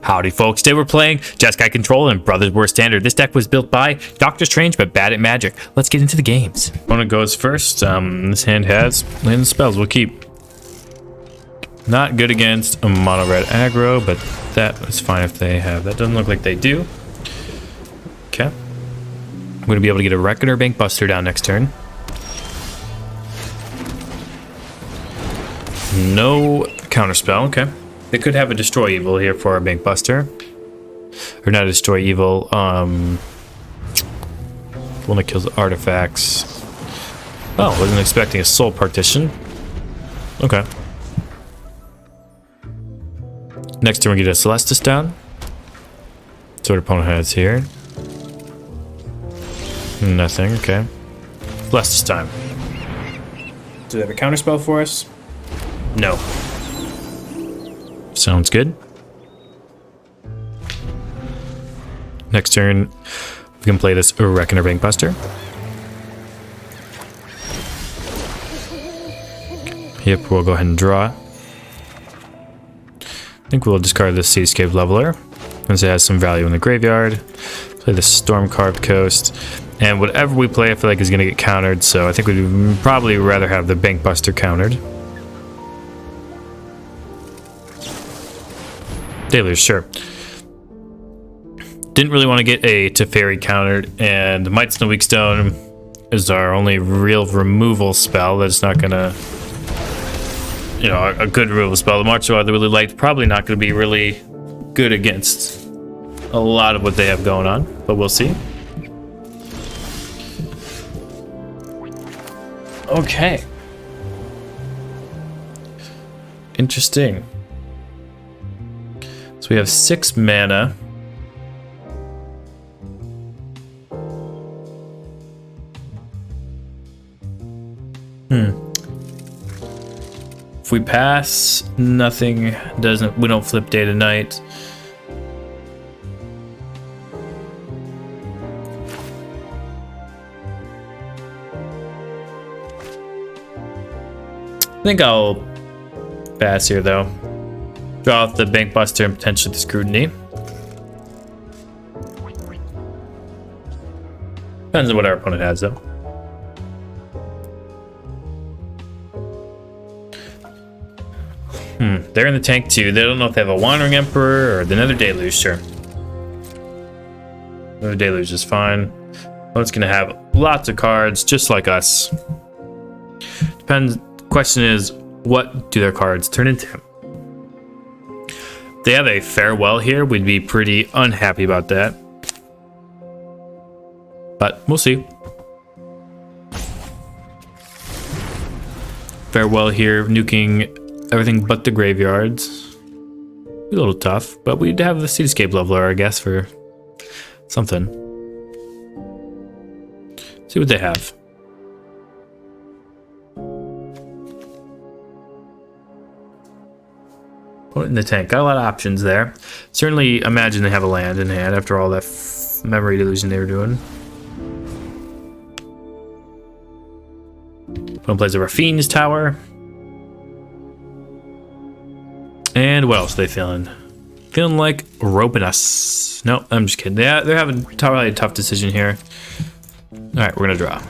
Howdy folks, today we're playing Jeskai Control and Brothers War Standard. This deck was built by Doctor Strange but bad at magic. Let's get into the games. Opponent goes first. This hand has land spells. We'll keep. Not good against a mono red aggro, but that is fine if they have. That doesn't look like they do. Okay. I'm going to be able to get a Reckoner Bankbuster down next turn. No counterspell. Okay. They could have a Destroy Evil here for our Bankbuster. Or not a Destroy Evil. One that kills artifacts. Oh, wasn't expecting a Soul Partition. Okay. Next turn we get a Celestus down. That's what our opponent has here. Nothing, okay. Celestus time. Do they have a counterspell for us? No. Sounds good. Next turn, we can play this Reckoner Bankbuster. Yep, we'll go ahead and draw. I think we'll discard the Seascape Leveler, since it has some value in the graveyard. Play the Storm Carved Coast. And whatever we play, I feel like is going to get countered, so I think we'd probably rather have the Bankbuster countered. Deluge, sure. Didn't really want to get a Teferi countered, and the Mightstone and Weakstone is our only real removal spell that's not gonna, you know, a good removal spell. The March I really liked, probably not going to be really good against a lot of what they have going on, but we'll see. Okay. Interesting. So we have 6 mana. If we pass, nothing doesn't. We don't flip day to night. I think I'll pass here though. Draw off the Bankbuster and potentially the Scrutiny. Depends on what our opponent has though. They're in the tank too. They don't know if they have a Wandering Emperor or another Deluge. Sure. Another Deluge is fine. Opponent's gonna have lots of cards just like us. Depends. Question is, what do their cards turn into? If they have a Farewell here, we'd be pretty unhappy about that. But we'll see. Farewell here, nuking everything but the graveyards. Be a little tough, but we'd have the Seascape Leveler, I guess, for something. See what they have. Put it in the tank. Got a lot of options there. Certainly imagine they have a land in hand after all that memory delusion they were doing. One plays a Rafine's Tower. And what else are they feeling? Feeling like roping us. No, I'm just kidding. Yeah, they're having probably a tough decision here. Alright, we're gonna draw.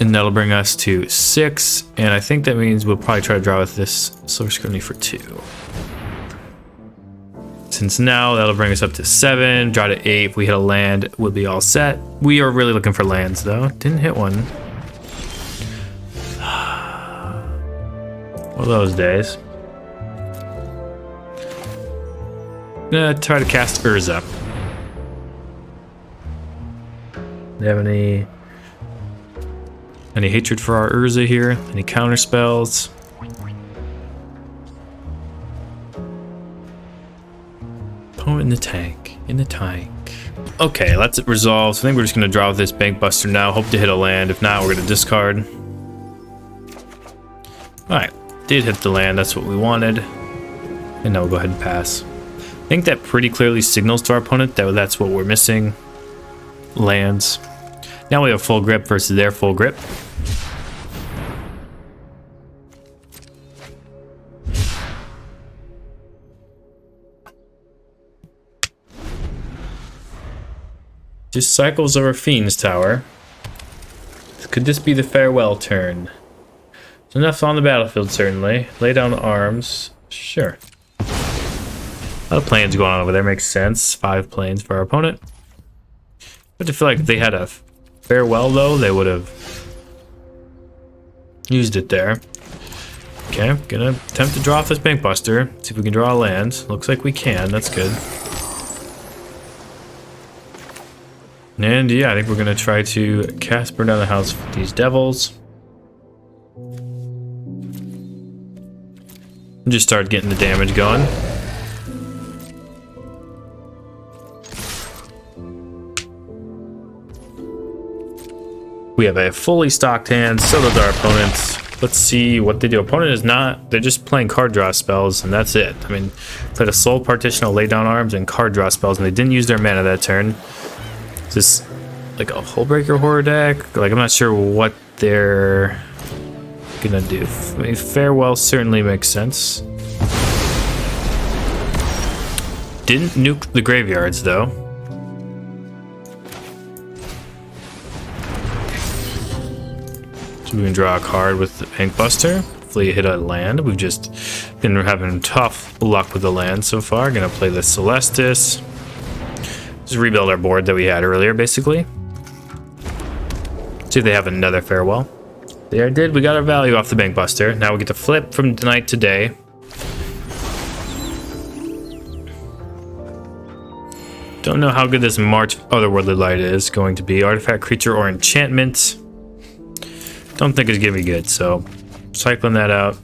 And that'll bring us to 6, and I think that means we'll probably try to draw with this Silver Scrutiny for 2. Since now that'll bring us up to 7, draw to 8. If we hit a land, we'll be all set. We are really looking for lands though. Didn't hit one. One of those days. Gonna try to cast Urza. Do you have any hatred for our Urza here? Any counter spells? Oh, in the tank. In the tank. Okay, let's resolve. So I think we're just gonna draw with this Bankbuster now. Hope to hit a land. If not, we're gonna discard. Alright. Did hit the land. That's what we wanted. And now we'll go ahead and pass. I think that pretty clearly signals to our opponent that that's what we're missing. Lands. Now we have full grip versus their full grip. Just cycles over Fiend's Tower. Could this be the farewell turn? There's enough on the battlefield, certainly. Lay down arms. Sure. A lot of planes going on over there. Makes sense. 5 planes for our opponent. But I feel like if they had a farewell, though, they would have used it there. Okay, gonna attempt to draw off this bankbuster. See if we can draw a land. Looks like we can. That's good. And yeah, I think we're gonna try to cast Burn Down the House with these devils. And just start getting the damage going. We have a fully stocked hand, so does our opponents. Let's see what they do. Opponent is not, they're just playing card draw spells, and that's it. I mean, played a Soul Partition, lay down arms, and card draw spells, and they didn't use their mana that turn. Is this like a Hullbreaker horror deck? Like, I'm not sure what they're gonna do. I mean, farewell certainly makes sense. Didn't nuke the graveyards, though. We can draw a card with the bankbuster. Hopefully hit a land. We've just been having tough luck with the land so far. Gonna play the Celestus. Just rebuild our board that we had earlier, basically. See if they have another farewell. They did. We got our value off the bankbuster. Now we get to flip from night to day. Don't know how good this March Otherworldly Light is going to be. Artifact, creature, or enchantment. Don't think it's gonna be good, so cycling that out.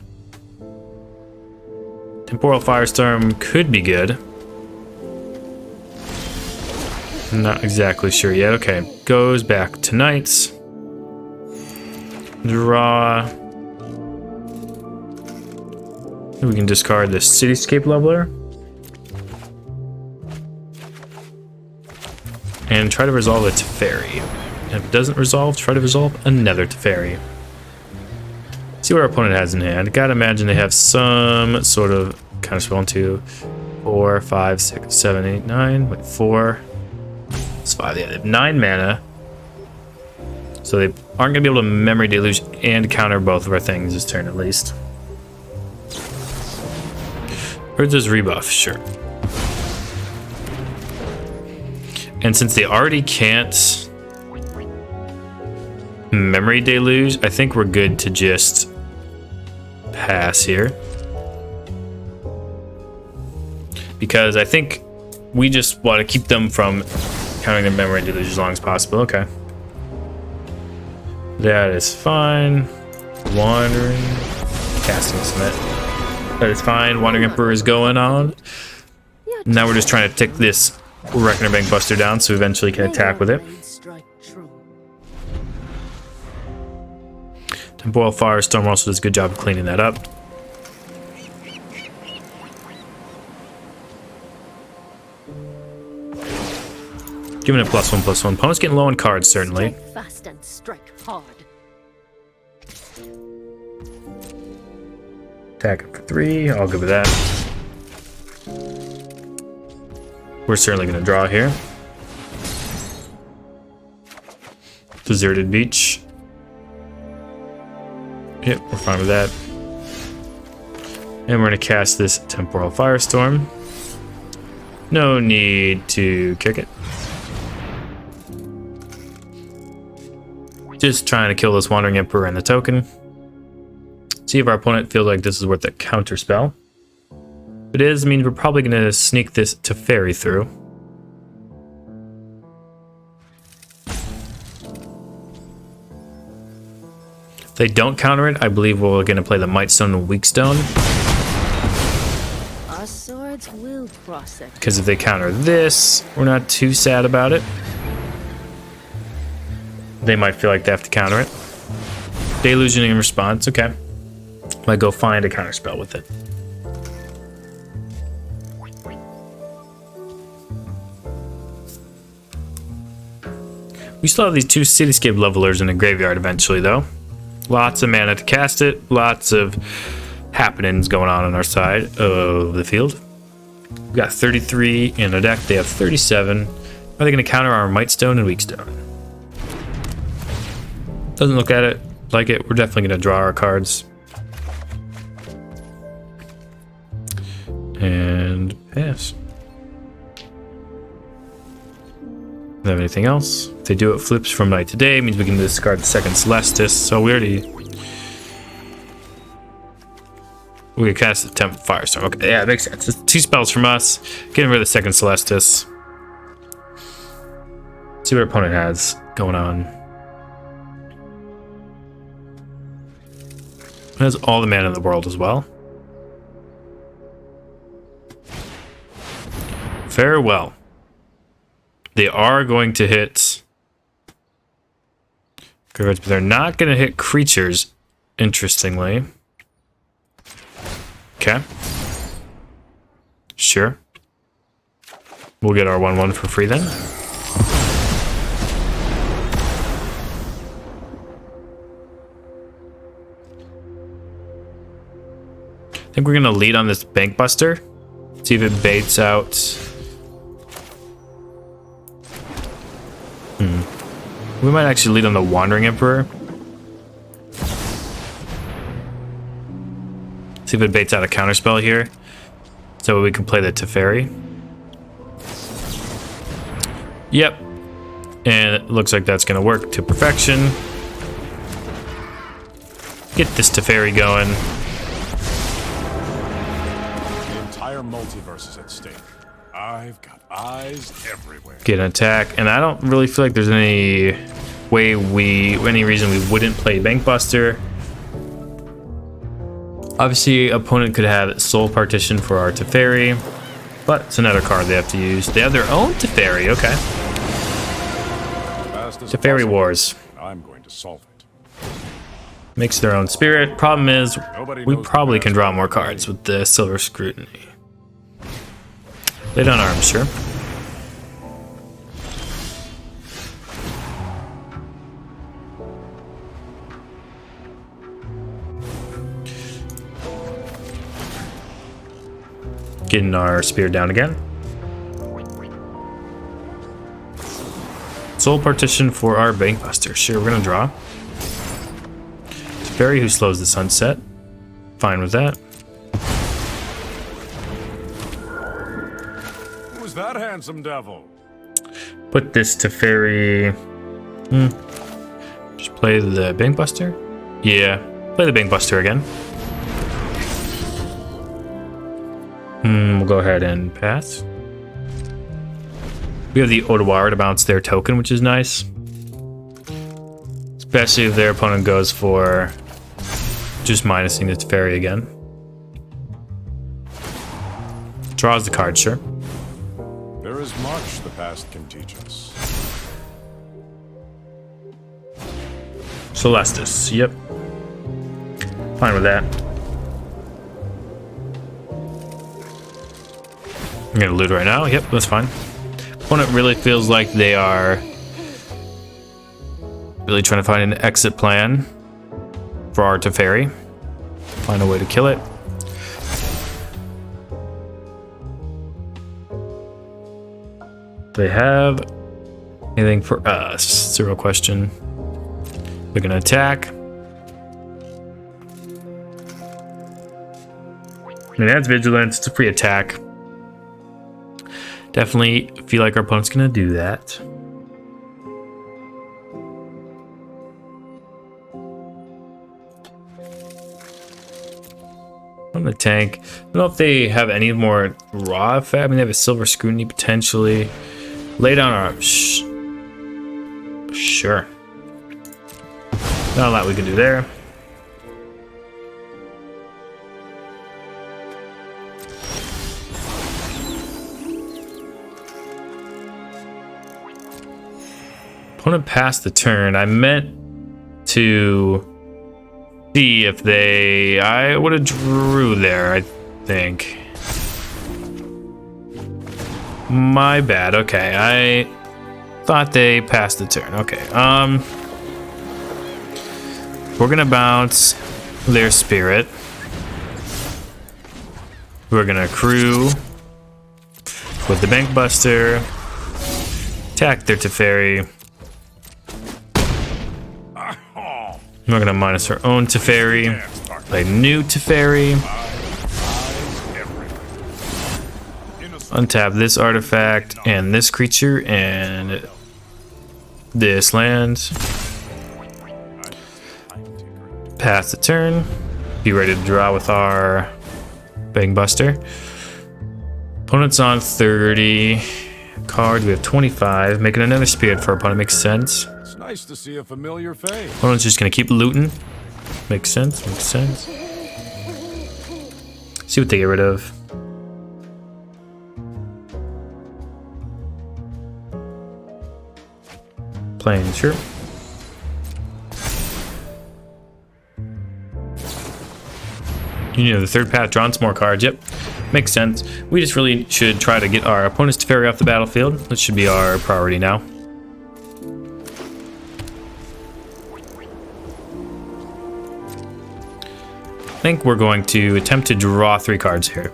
Temporal Firestorm could be good. Not exactly sure yet. Okay, goes back to knights. Draw. We can discard the Cityscape Leveler. And try to resolve a Teferi. If it doesn't resolve, try to resolve another Teferi. See what our opponent has in hand. Gotta imagine they have some sort of counterspell. 1, 2, 4, 5, 6, 7, 8, 9. Wait, 4. It's 5. Yeah, they have 9 mana. So they aren't gonna be able to Memory Deluge and counter both of our things this turn at least. Here's this rebuff, sure. And since they already can't Memory Deluge, I think we're good to just pass here. Because I think we just want to keep them from counting their Memory Deluge as long as possible. Okay. That is fine. Wandering. Casting Smith. That is fine. Wandering Emperor is going on. Now we're just trying to tick this Reckoner Bankbuster down so we eventually can attack with it. Temporal Firestorm also does a good job of cleaning that up. Giving it +1/+1. Opponent's getting low on cards, certainly. Strike fast and strike hard. Attack it for 3. I'll go with that. We're certainly going to draw here. Deserted Beach. Yep, we're fine with that. And we're going to cast this Temporal Firestorm. No need to kick it. Just trying to kill this Wandering Emperor and the token. See if our opponent feels like this is worth a counter spell. If it is, means we're probably going to sneak this Teferi through. If they don't counter it, I believe we're going to play the Mightstone and Weakstone. Our swords will cross it. Because if they counter this, we're not too sad about it. They might feel like they have to counter it. Delusion in response, okay. Might go find a counter spell with it. We still have these 2 Cityscape Levelers in the graveyard eventually, though. Lots of mana to cast it. Lots of happenings going on our side of the field. We got 33 in our deck. They have 37. Are they going to counter our Mightstone and Weakstone? Doesn't look at it like it. We're definitely going to draw our cards. And pass. Don't have anything else. If they do it flips from night to day, means we can discard the second Celestus. So we could cast the Temp Firestorm. Okay, yeah, it makes sense. It's 2 spells from us. Getting rid of the second Celestus. See what our opponent has going on. It has all the mana in the world as well. Farewell. They are going to hit cards, but they're not going to hit creatures, interestingly. Okay. Sure. We'll get our 1/1 for free then. I think we're going to lead on this bankbuster. See if it baits out. We might actually lead on the Wandering Emperor. See if it baits out a counterspell here. So we can play the Teferi. Yep. And it looks like that's going to work to perfection. Get this Teferi going. The entire multiverse is at stake. I've got eyes everywhere. Get an attack. And I don't really feel like there's any reason we wouldn't play Bankbuster. Obviously, opponent could have Soul Partition for our Teferi, but it's another card they have to use. They have their own Teferi, okay. Teferi Wars. I'm going to solve it. Makes their own spirit. Problem is, we probably can draw more cards with the Silver Scrutiny. Lay down arms, sure. Getting our spear down again. Soul Partition for our Bankbuster. Sure, we're gonna draw. Teferi, who slows the sunset. Fine with that. Who's that handsome devil? Put this Teferi. Just play the Bankbuster? Yeah, play the Bankbuster again. We'll go ahead and pass. We have the Otawara to bounce their token, which is nice. Especially if their opponent goes for just minusing the Teferi again. Draws the card, sure. There is much the past can teach us. Celestus, yep. Fine with that. I'm gonna loot right now. Yep, that's fine. Opponent really feels like they are really trying to find an exit plan for our Teferi. Find a way to kill it. Do they have anything for us? It's a real question. They're gonna attack. I mean, that's vigilance. It's a free attack. Definitely feel like our opponent's gonna do that. On the tank. I don't know if they have any more raw effect. I mean, they have a Silver Scrutiny potentially. Lay down arms. Sure. Not a lot we can do there. Opponent passed the turn. I meant to see if I would have drew there, I think. My bad. Okay, I thought they passed the turn. Okay. We're gonna bounce their spirit. We're gonna accrue with the Bankbuster. Attack their Teferi. We're gonna minus our own Teferi. Play new Teferi. Untap this artifact and this creature and this land. Pass the turn. Be ready to draw with our bankbuster. Opponent's on 30 cards. We have 25. Making another spirit for our opponent makes sense. It's nice to see a familiar face. Opponent's just gonna keep looting. Makes sense. Makes sense. See what they get rid of. Playing, sure. You know, the third path, drawn some more cards. Yep, makes sense. We just really should try to get our opponent's Teferi off the battlefield. That should be our priority now. I think we're going to attempt to draw 3 cards here.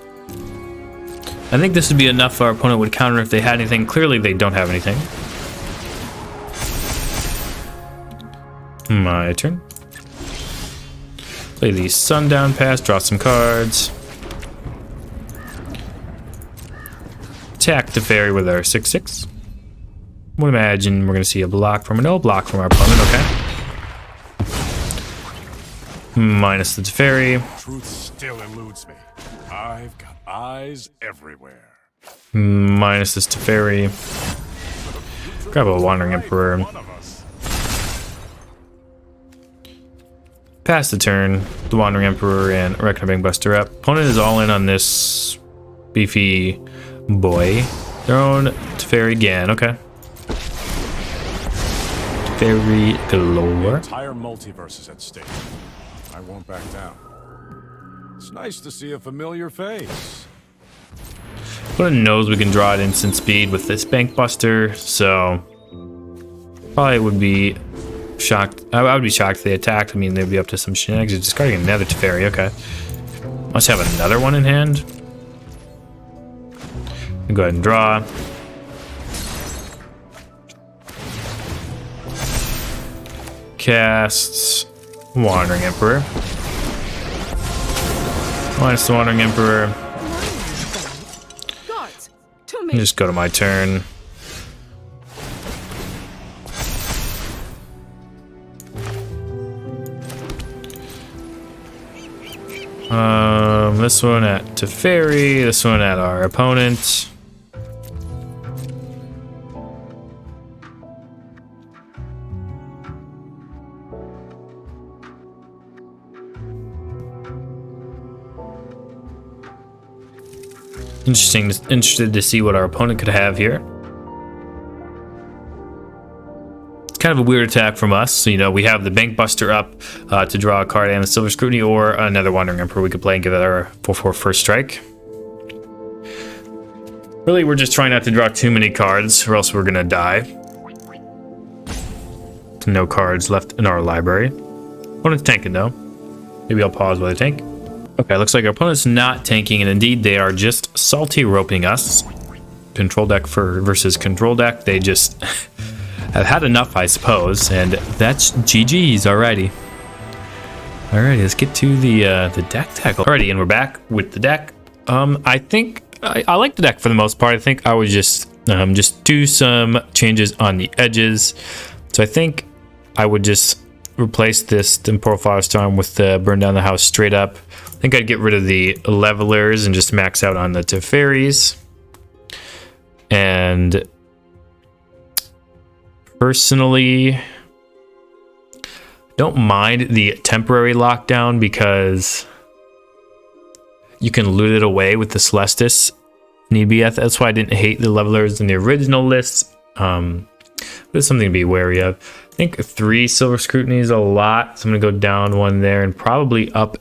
I think this would be enough our opponent would counter if they had anything. Clearly, they don't have anything. My turn. Play the Sundown Pass, draw some cards. Attack the Teferi with our 6/6. Would imagine we're going to see a block from no block from our opponent, okay. Minus the Teferi. Truth still eludes me. I've got eyes everywhere. Minus this Teferi. Grab a Wandering Emperor. Pass the turn, the Wandering Emperor and Reckoning Bankbuster up. Opponent is all in on this beefy boy. Their own Teferi again, okay. Teferi galore. The entire multiverse is at stake. I won't back down. It's nice to see a familiar face. Opponent knows we can draw at instant speed with this Bankbuster, so probably would be shocked. I would be shocked if they attacked. I mean, they'd be up to some shenanigans. Discarding another Teferi, okay. Must have another one in hand. Go ahead and draw. Casts Wandering Emperor. Minus the Wandering Emperor. Just go to my turn. This one at Teferi, this one at our opponent. Interested to see what our opponent could have here. It's kind of a weird attack from us. So, you know, we have the Bankbuster up to draw a card and a Silver Scrutiny, or another Wandering Emperor we could play and give it our 4/4 first strike. Really, we're just trying not to draw too many cards, or else we're gonna die. No cards left in our library. Opponent's tanking though. Maybe I'll pause while they tank. Okay, looks like our opponent's not tanking, and indeed they are just salty roping us. Control deck versus control deck. They just have had enough, I suppose, and that's GG's. Alrighty. Alrighty, let's get to the deck tackle. Alrighty, and we're back with the deck. I think I like the deck for the most part. I think I would just do some changes on the edges. So I think I would just replace this Temporal Firestorm with the Burn Down the House straight up. I think I'd get rid of the levelers and just max out on the Teferis. And personally, don't mind the temporary lockdown because you can loot it away with the Celestus. Need be. That's why I didn't hate the levelers in the original list. But it's something to be wary of. I think 3 Silver Scrutiny is a lot, so I'm gonna go down 1 there and probably up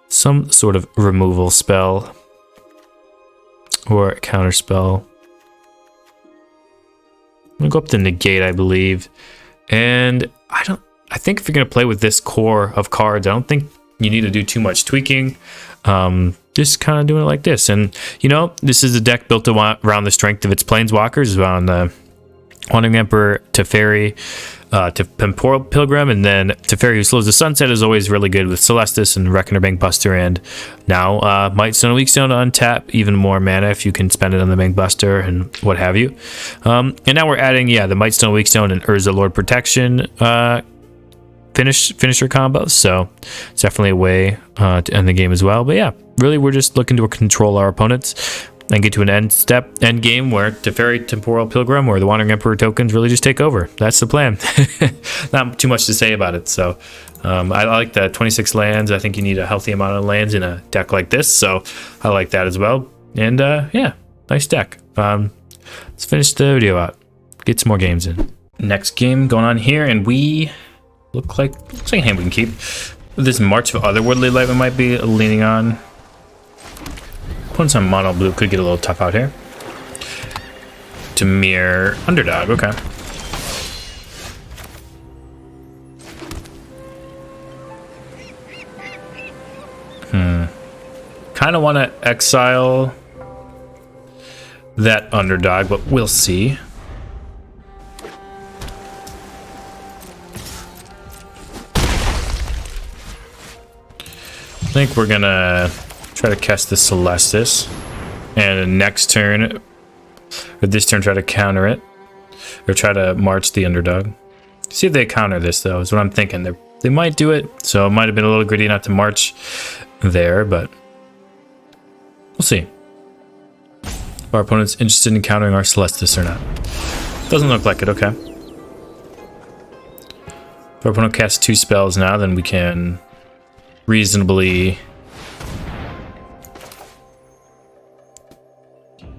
some sort of removal spell or a counter spell. I'm gonna go up to negate, I believe, and I think if you're gonna play with this core of cards, I don't think you need to do too much tweaking. just kind of doing it like this. And, you know, this is a deck built around the strength of its planeswalkers, around the Wandering Emperor, Teferi, Temporal Pilgrim, and then Teferi, who slows the sunset, is always really good with Celestus and Reckoner, Bankbuster, and now Mightstone and Weakstone to untap even more mana if you can spend it on the Bankbuster and what have you. And now we're adding, yeah, the Mightstone, Weakstone, and Urza Lord Protection finisher combos, so it's definitely a way to end the game as well. But yeah, really we're just looking to control our opponents and get to an end game where Teferi, Temporal Pilgrim, or the Wandering Emperor tokens really just take over. That's the plan. Not too much to say about it. So I like the 26 lands. I think you need a healthy amount of lands in a deck like this, so I like that as well. And yeah, nice deck. Let's finish the video out, get some more games in. Next game going on here, and we looks like a hand we can keep. This March of Otherworldly Light we might be leaning on. Putting some mono blue could get a little tough out here. Dimir, underdog, okay. Kind of want to exile that underdog, but we'll see. I think we're gonna try to cast the Celestus, and next turn, or this turn, try to counter it, or try to march the underdog. See if they counter this, though, is what I'm thinking. They might do it, so it might have been a little greedy not to march there, but we'll see. If our opponent's interested in countering our Celestus or not. Doesn't look like it, okay. If our opponent casts 2 spells now, then we can reasonably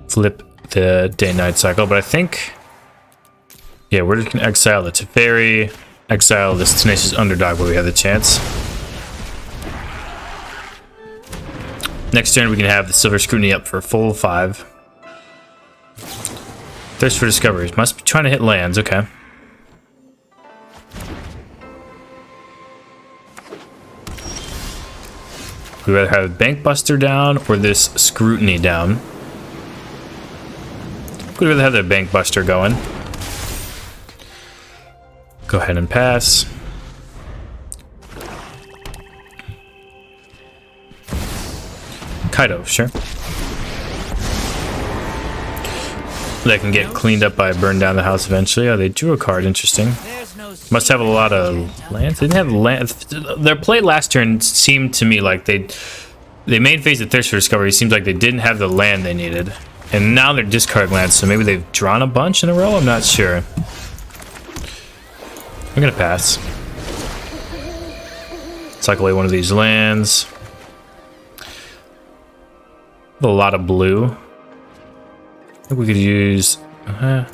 flip the day-night cycle, but I think, yeah, we're just gonna exile the Teferi, exile this Tenacious Underdog where we have the chance. Next turn we can have the Silver Scrutiny up for a full 5. Thirst for Discoveries, must be trying to hit lands, okay. We'd rather have Bankbuster down or this Scrutiny down. We'd rather have the Bankbuster going. Go ahead and pass. Kaido, sure. That can get cleaned up by burn down the house eventually. Oh, they drew a card, interesting. Must have a lot of lands. They didn't have land. Their play last turn seemed to me like they made phase of Thirst for Discovery. It seems like they didn't have the land they needed. And now they're discarding lands, so maybe they've drawn a bunch in a row? I'm not sure. I'm gonna pass. Cycle away one of these lands. A lot of blue. I think we could use... I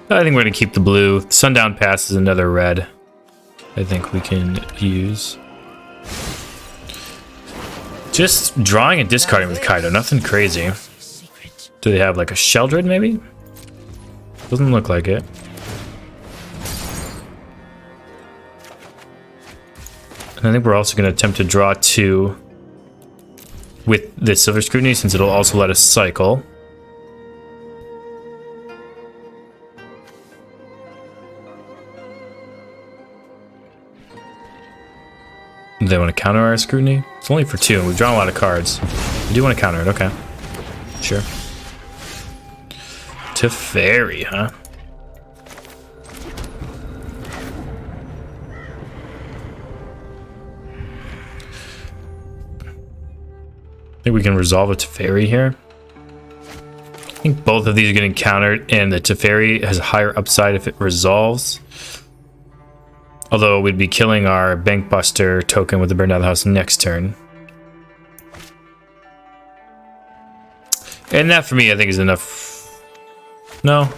think we're gonna keep the blue. Sundown Pass is another red I think we can use. Just drawing and discarding with Kaido, nothing crazy. Do they have like a Sheldred maybe? Doesn't look like it. And I think we're also going to attempt to draw 2 with the Silver Scrutiny, since it'll also let us cycle. Do they want to counter our Scrutiny? It's only for 2, and we've drawn a lot of cards. We do want to counter it, okay. Sure. Teferi, huh? I think we can resolve a Teferi here. I think both of these are getting countered, and the Teferi has a higher upside if it resolves. Although we'd be killing our Bankbuster token with the Burn Down the House next turn. And that for me, I think, is enough. No.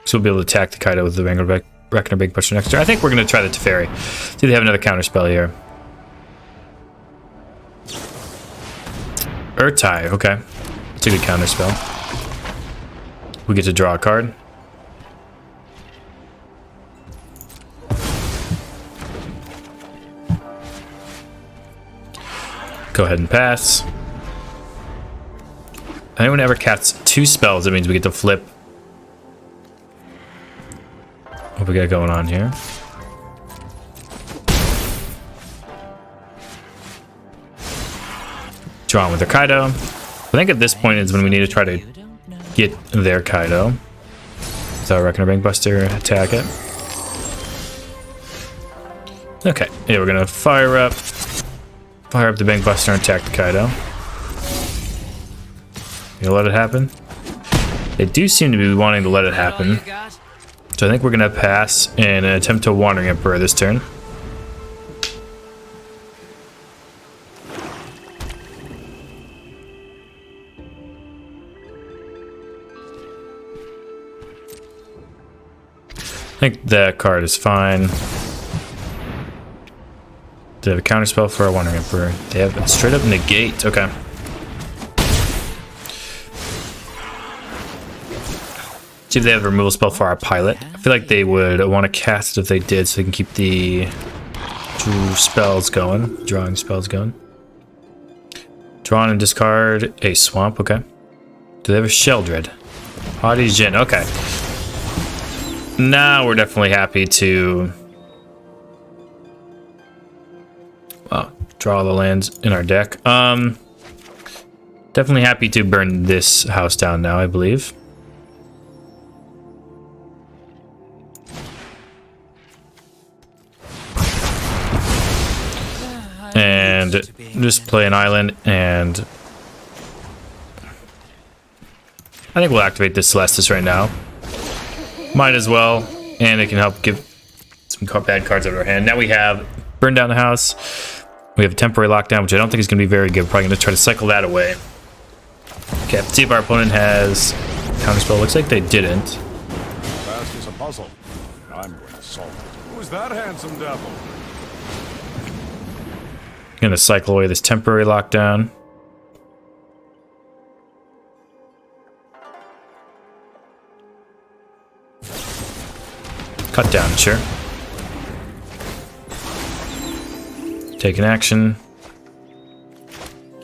So we'll be able to attack the Kaido with the Reckoner Bankbuster next turn. I think we're going to try the Teferi. Do they have another counter spell here? Urtai, okay. It's a good counter spell. We get to draw a card. Go ahead and pass. Anyone ever casts 2 spells, that means we get to flip. What we got going on here? Draw on with their Kaido. I think at this point is when we need to try to get their Kaido. So I reckon our bankbuster attack it. Okay, yeah, we're gonna fire up the bankbuster and attack the Kaido. You gonna let it happen? They do seem to be wanting to let it happen. So I think we're gonna pass and attempt to Wandering Emperor this turn. I think that card is fine. They have a counterspell for our Wandering Emperor. They have a straight up negate. Okay. See if they have a removal spell for our pilot. I feel like they would want to cast it if they did, so they can keep the drawing spells going. Draw and discard a swamp. Okay. Do they have a Sheldred? Haughty Jin. Okay. Now we're definitely happy to draw the lands in our deck. Definitely happy to burn this house down now, I believe. And just play an island, and I think we'll activate this Celestus right now. Might as well, and it can help give some bad cards out of our hand. Now we have burn down the house. We have a temporary lockdown, which I don't think is going to be very good. We're probably going to try to cycle that away. Okay, let's see if our opponent has counterspell. Looks like they didn't. Fast as a puzzle. I'm going to solve it. Who's that handsome devil? Going to cycle away this temporary lockdown. Cut down, sure. Take an action.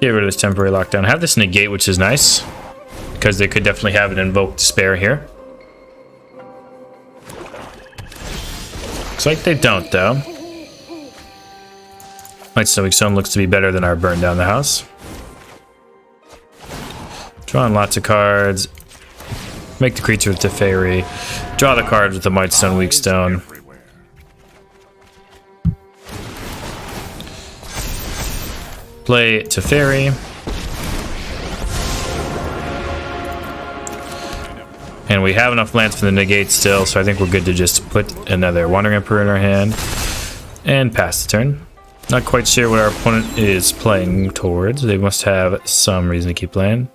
Get rid of this temporary lockdown. Have this negate, which is nice, because they could definitely have an invoked despair here. Looks like they don't, though. Mightstone and Weakstone looks to be better than our burn down the house. Drawing lots of cards. Make the creature with Teferi. Draw the cards with the Mightstone and Weakstone. Play Teferi. And we have enough lands for the negate still, so I think we're good to just put another Wandering Emperor in our hand and pass the turn. Not quite sure what our opponent is playing towards. They must have some reason to keep playing.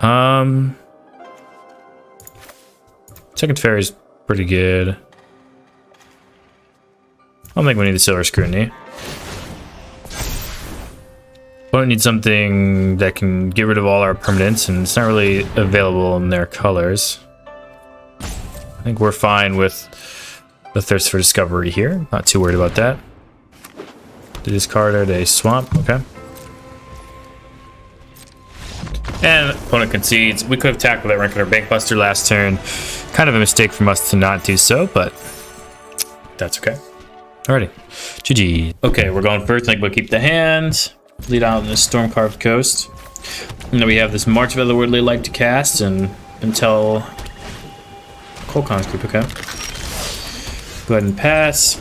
Second Teferi is pretty good. I don't think we need the Silver Scrutiny. Opponent needs something that can get rid of all our permanents, and it's not really available in their colors. I think we're fine with the Thirst for Discovery here. Not too worried about that. They discarded a swamp. Okay. And opponent concedes. We could have tackled that rank with our bankbuster last turn. Kind of a mistake from us to not do so, but that's okay. Alrighty. GG. Okay, we're going first. I think we'll keep the hand. Lead out on the Storm-Carved Coast. And then we have this March of Otherworldly Light to cast until Cold Conscript. Okay. Go ahead and pass.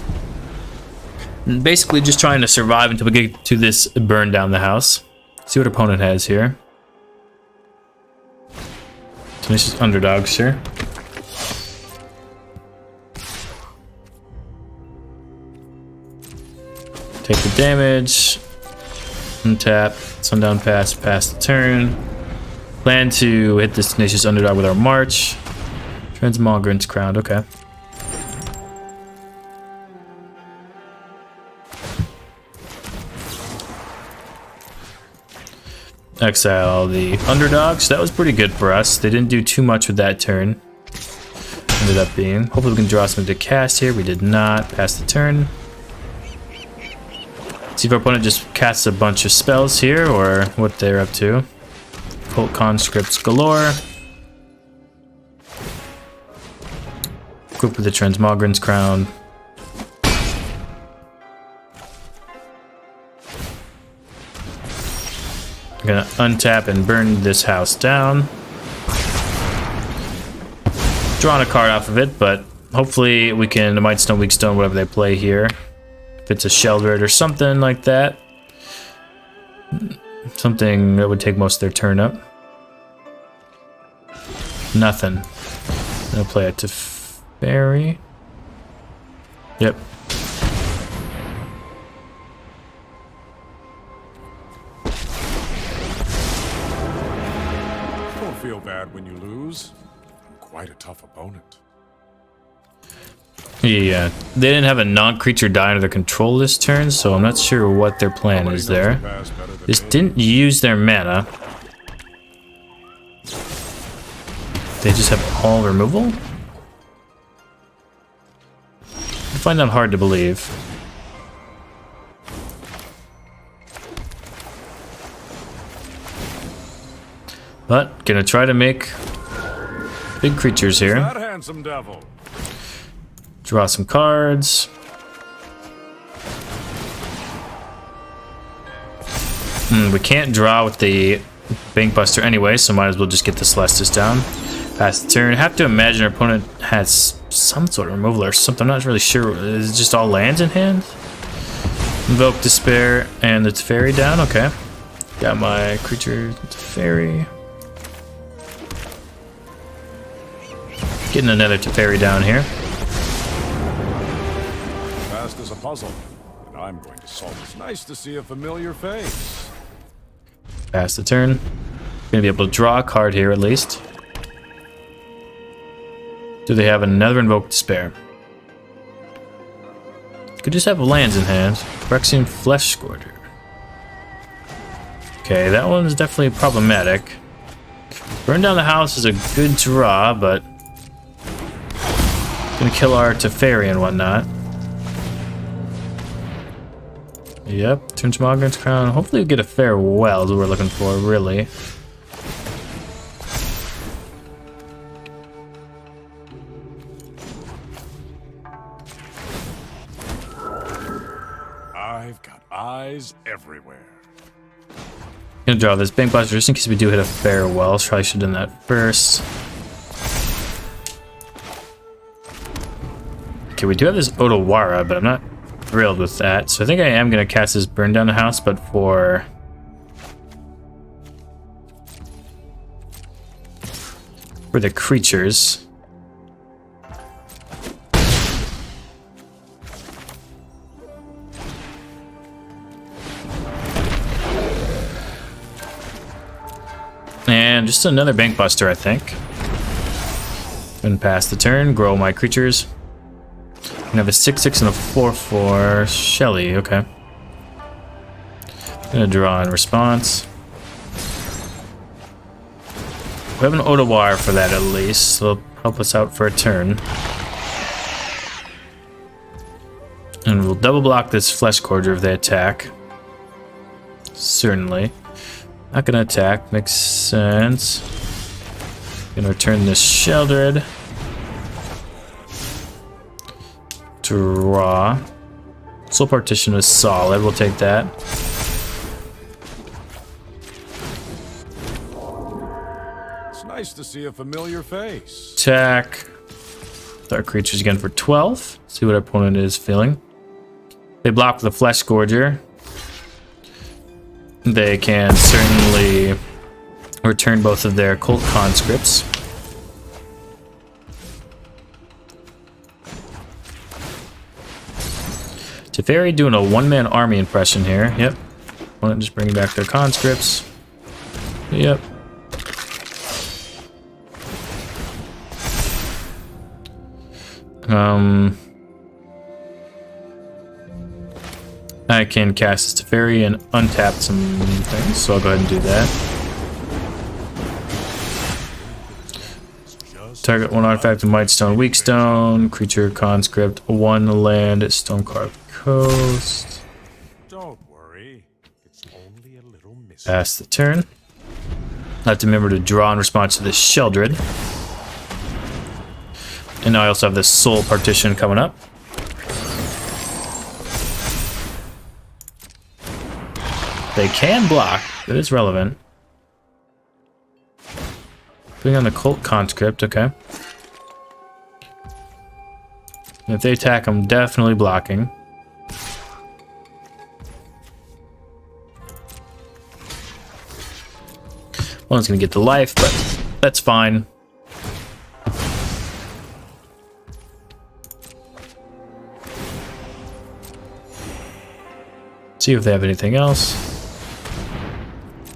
And basically just trying to survive until we get to this burn down the house. See what opponent has here. Tenacious Underdog, sure. Take the damage. Untap. Sundown pass. Pass the turn. Plan to hit this Tenacious Underdog with our March. Transmogrant's Crowned. Okay. Exile the Underdogs. That was pretty good for us. They didn't do too much with that turn. Ended up being. Hopefully we can draw something to cast here. We did not. Pass the turn. See if our opponent just casts a bunch of spells here or what they're up to. Cult conscripts galore. Equip with the Transmogren's Crown. I'm gonna untap and burn this house down. Drawing a card off of it, but hopefully we can Mightstone, Weakstone, whatever they play here. If it's a Sheldred or something like that. Something that would take most of their turn up. Nothing. They'll play a Teferi. Yep. Don't feel bad when you lose. I'm quite a tough opponent. Yeah, they didn't have a non-creature die under their control this turn, so I'm not sure what their plan is there. Just didn't use their mana. They just have all removal? I find that hard to believe. But gonna try to make big creatures here. That handsome devil. Draw some cards. We can't draw with the bankbuster anyway, so might as well just get the celestus down. Pass the turn. Have to imagine our opponent has some sort of removal or something. I'm not really sure. Is it just all lands in hand? Invoke Despair and the Teferi down. Okay. Got my creature Teferi. Getting another Teferi down here. Fast as a puzzle, and I'm going to solve. It's nice to see a familiar face. Pass the turn. Gonna be able to draw a card here at least. Do they have another Invoke Despair? Could just have lands in hand. Phyrexian Flesh Scourger. Okay, that one is definitely problematic. Burn down the house is a good draw, but gonna kill our Teferi and whatnot. Yep, Transmogren's Crown. Hopefully we get a farewell is what we're looking for, really. I've got eyes everywhere. Gonna draw this bankbuster just in case we do hit a farewell. Probably should have done that first. Okay, we do have this Otawara, but I'm not thrilled with that. So I think I am gonna cast this burn down the house, but for the creatures. And just another bankbuster, I think. And pass the turn, grow my creatures. I have a 6/6 and a 4/4 Shelly, okay. Gonna draw in response. We have an Otawara for that at least, so it'll help us out for a turn. And we'll double block this Flesh Scourger if they attack. Certainly. Not gonna attack, makes sense. Gonna return this Sheldred. Draw. Soul Partition is solid, we'll take that. It's nice to see a familiar face. Attack. With our creatures again for 12. See what our opponent is feeling. They block the Flesh Scourger. They can certainly return both of their Cult Conscripts. Teferi doing a one-man army impression here. Yep. Opponent just bringing back their conscripts. Yep. I can cast this Teferi and untap some things, so I'll go ahead and do that. Target one artifact of Mightstone, Weakstone, creature, conscript, one land, Stonecarved Coast. Don't worry. be a little missing. Pass the turn. I have to remember to draw in response to the Sheldred. And now I also have this Soul Partition coming up. They can block. That is relevant. Putting on the Cult Conscript, okay. If they attack, I'm definitely blocking. One's gonna get the life, but that's fine. See if they have anything else.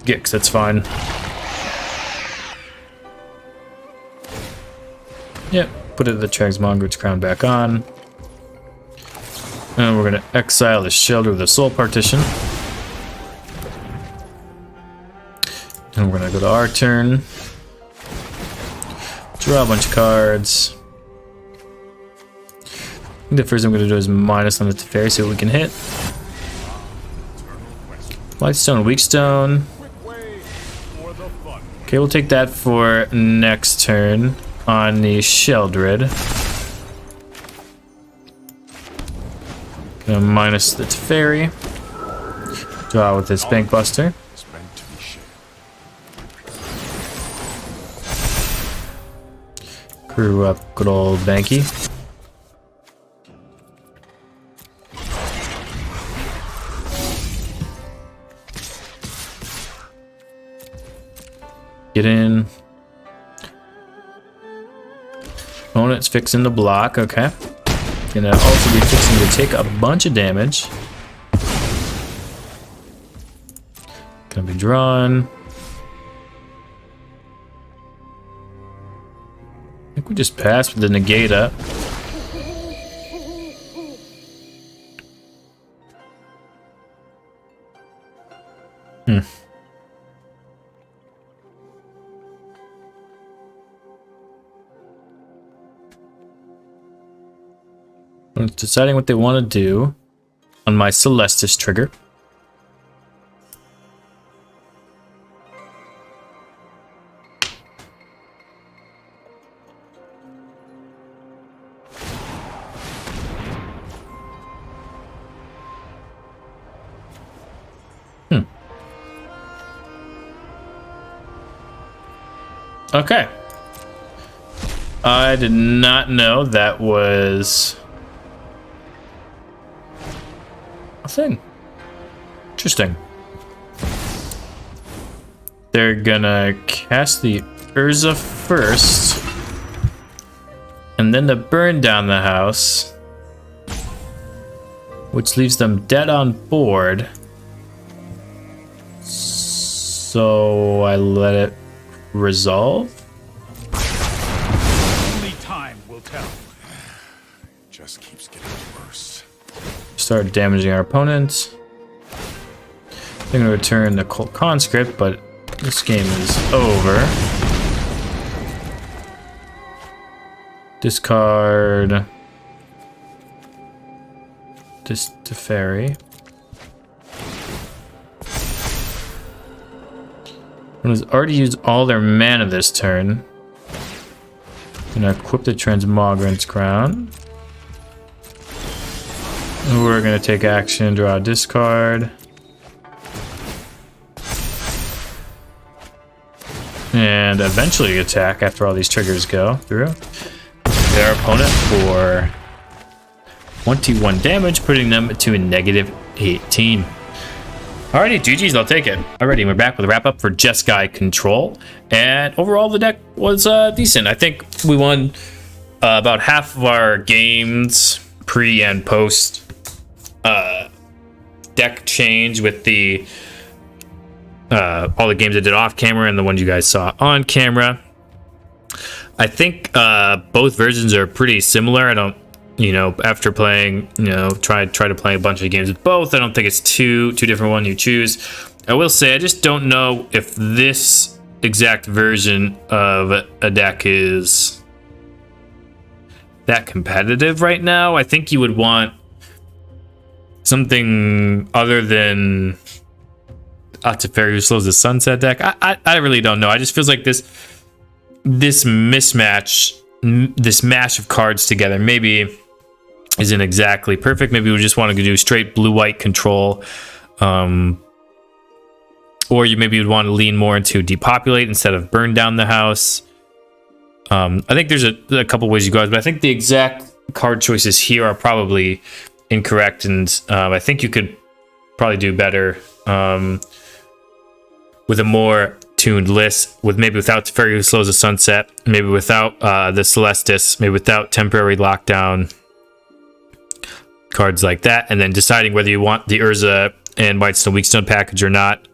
Gix, that's fine. Yep, put the Transmogrids crown back on. And we're gonna exile the Shelter of the Soul Partition. And we're gonna go to our turn. Draw a bunch of cards. I think the first thing I'm gonna do is minus on the Teferi, see what we can hit. Mightstone and Weakstone. Okay, we'll take that for next turn on the Sheldred. Gonna minus the Teferi. Draw with this bankbuster. Crew up good old Banky. Get in. Opponent's fixing the block, okay. Gonna also be fixing to take a bunch of damage. Gonna be drawn. I think we just passed with the negate up. I'm deciding what they want to do on my Celestus trigger. Okay. I did not know that was a thing. Interesting. They're gonna cast the Urza first, and then to burn down the house, which leaves them dead on board. So I let it resolve. Only time will tell. It just keeps getting worse. Start damaging our opponents. They're gonna return the Cult Conscript, but this game is over. Discard this Teferi. Has already used all their mana this turn. Gonna equip the Transmogrids crown. We're gonna take action, draw a discard. And eventually attack after all these triggers go through. Their opponent for 21 damage, putting them to a -18. Alrighty, GG's, I'll take it. Alrighty, we're back with a wrap-up for Jeskai Control. And overall, the deck was decent. I think we won about half of our games pre and post deck change with the all the games I did off camera and the ones you guys saw on camera. I think both versions are pretty similar. I don't, after playing, try to play a bunch of games with both, I don't think it's two different ones you choose. I will say I just don't know if this exact version of a deck is that competitive right now. I think you would want something other than Teferi who slows the sunset deck. I really don't know. I just feels like this mismatch, this mash of cards together maybe isn't exactly perfect. Maybe we just want to do straight blue-white control. Or maybe you'd want to lean more into depopulate instead of burn down the house. I think there's a couple ways you go, but I think the exact card choices here are probably incorrect, and I think you could probably do better with a more tuned list, with maybe without Teferi who slows the sunset, maybe without the Celestus, maybe without temporary lockdown, cards like that, and then deciding whether you want the Urza and Mightstone and Weakstone package or not.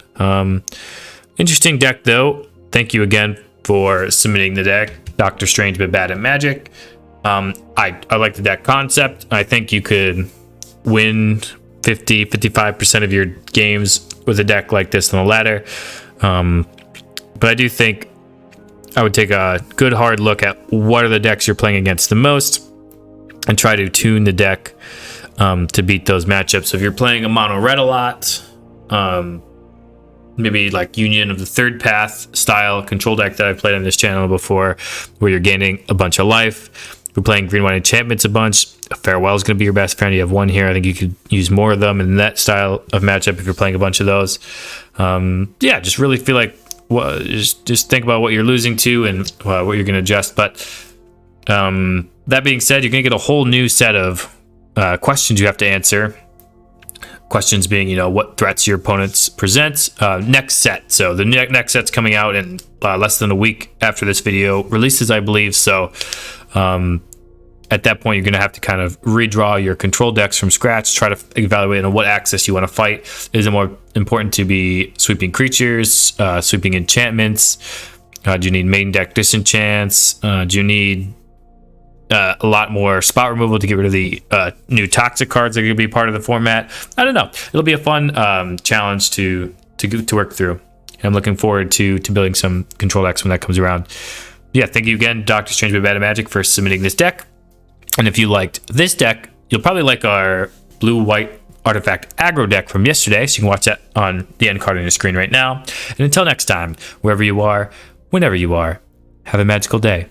Interesting deck though. Thank you again for submitting the deck, Doctor Strange but bad at Magic. I like the deck concept. I think you could win 55% of your games with a deck like this on the ladder. But I do think I would take a good hard look at what are the decks you're playing against the most and try to tune the deck to beat those matchups. So if you're playing a mono red a lot, maybe like Union of the Third Path style control deck that I've played on this channel before, where you're gaining a bunch of life. If you're playing green white enchantments a bunch, Farewell is going to be your best friend. You have one here. I think you could use more of them in that style of matchup if you're playing a bunch of those. Yeah, just really feel like just think about what you're losing to and what you're going to adjust. But that being said, you're going to get a whole new set of questions you have to answer. Questions being, what threats your opponents present. Next set. So the next set's coming out in less than a week after this video releases, I believe. So at that point, you're going to have to kind of redraw your control decks from scratch, try to evaluate on what axis you want to fight. Is it more important to be sweeping creatures, sweeping enchantments? Do you need main deck disenchants? Do you need a lot more spot removal to get rid of the new toxic cards that are going to be part of the format? I don't know. It'll be a fun challenge to work through. I'm looking forward to building some control decks when that comes around. Yeah, thank you again, Doctor Strange but Bad at Magic, for submitting this deck. And if you liked this deck, you'll probably like our blue-white artifact aggro deck from yesterday. So you can watch that on the end card on your screen right now. And until next time, wherever you are, whenever you are, have a magical day.